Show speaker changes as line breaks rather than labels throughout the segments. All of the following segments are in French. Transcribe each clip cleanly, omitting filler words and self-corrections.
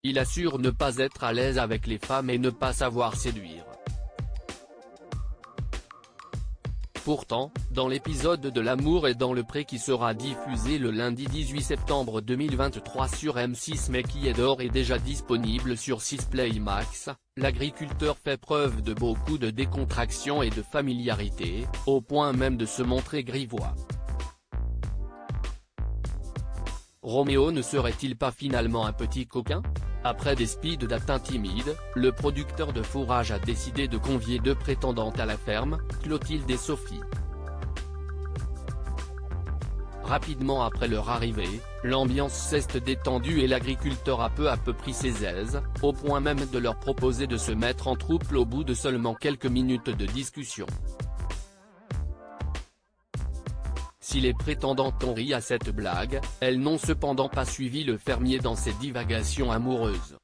il assure ne pas être à l'aise avec les femmes et ne pas savoir séduire. Pourtant, dans l'épisode de L'amour est dans le pré qui sera diffusé le lundi 18 septembre 2023 sur M6 mais qui est d'ores et déjà disponible sur 6play Max, l'agriculteur fait preuve de beaucoup de décontraction et de familiarité, au point même de se montrer grivois. Roméo ne serait-il pas finalement un petit coquin ? Après des speed dating timides, le producteur de Fourrage a décidé de convier deux prétendantes à la ferme, Clotilde et Sophie. Rapidement après leur arrivée, l'ambiance s'est détendue et l'agriculteur a peu à peu pris ses aises, au point même de leur proposer de se mettre en trouble au bout de seulement quelques minutes de discussion. Si les prétendantes ont ri à cette blague, elles n'ont cependant pas suivi le fermier dans ses divagations amoureuses.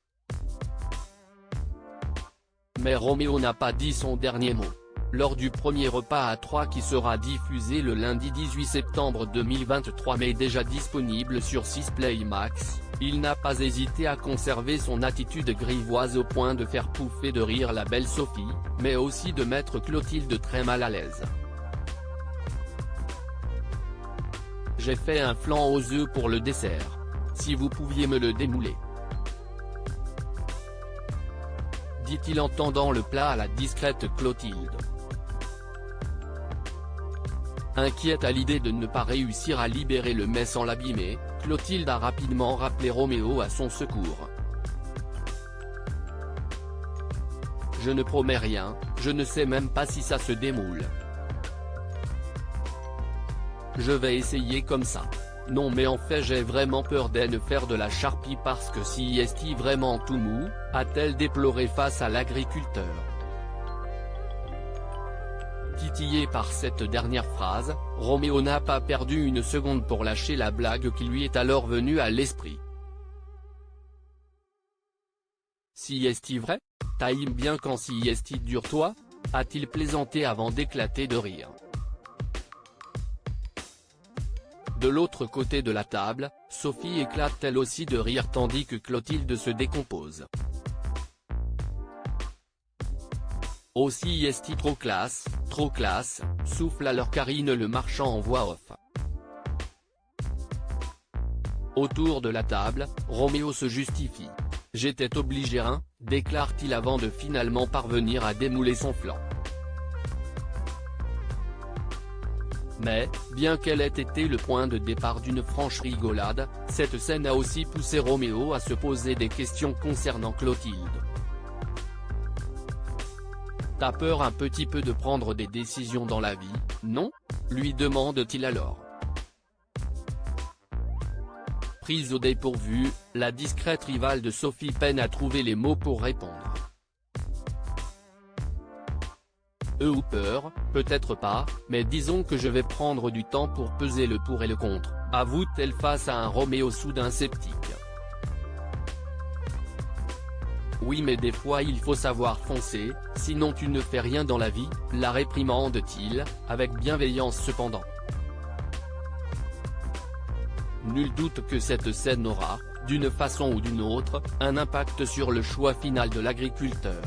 Mais Roméo n'a pas dit son dernier mot. Lors du premier repas à 3 qui sera diffusé le lundi 18 septembre 2023 mais déjà disponible sur 6play Max, il n'a pas hésité à conserver son attitude grivoise au point de faire pouffer de rire la belle Sophie, mais aussi de mettre Clotilde très mal à l'aise. J'ai fait un flan aux œufs pour le dessert. Si vous pouviez me le démouler. Dit-il en tendant le plat à la discrète Clotilde. Inquiète à l'idée de ne pas réussir à libérer le mets sans l'abîmer, Clotilde a rapidement rappelé Roméo à son secours. Je ne promets rien, je ne sais même pas si ça se démoule. Je vais essayer comme ça. Non mais en fait j'ai vraiment peur d'elle faire de la charpie parce que si est vraiment tout mou, a-t-elle déploré face à l'agriculteur. Titillé par cette dernière phrase, Roméo n'a pas perdu une seconde pour lâcher la blague qui lui est alors venue à l'esprit. Si est vrai ? T'aimes bien quand si est dure toi ? A-t-il plaisanté avant d'éclater de rire. De l'autre côté de la table, Sophie éclate elle aussi de rire tandis que Clotilde se décompose. Aussi est-il trop classe, souffle alors Karine le marchand en voix off. Autour de la table, Roméo se justifie. J'étais obligé hein, déclare-t-il avant de finalement parvenir à démouler son flanc. Mais, bien qu'elle ait été le point de départ d'une franche rigolade, cette scène a aussi poussé Roméo à se poser des questions concernant Clotilde. T'as peur un petit peu de prendre des décisions dans la vie, non ? Lui demande-t-il alors. Prise au dépourvu, la discrète rivale de Sophie peine à trouver les mots pour répondre. Ou peur, peut-être pas, mais disons que je vais prendre du temps pour peser le pour et le contre, avoue-t-elle face à un Roméo soudain sceptique. Oui mais des fois il faut savoir foncer, sinon tu ne fais rien dans la vie, la réprimande-t-il, avec bienveillance cependant. Nul doute que cette scène aura, d'une façon ou d'une autre, un impact sur le choix final de l'agriculteur.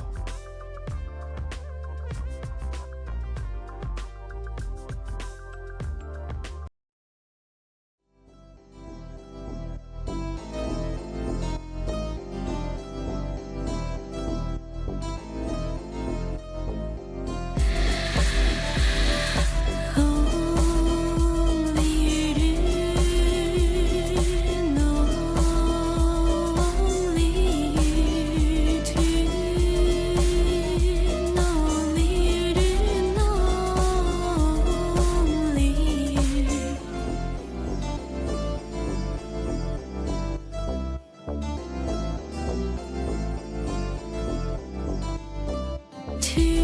To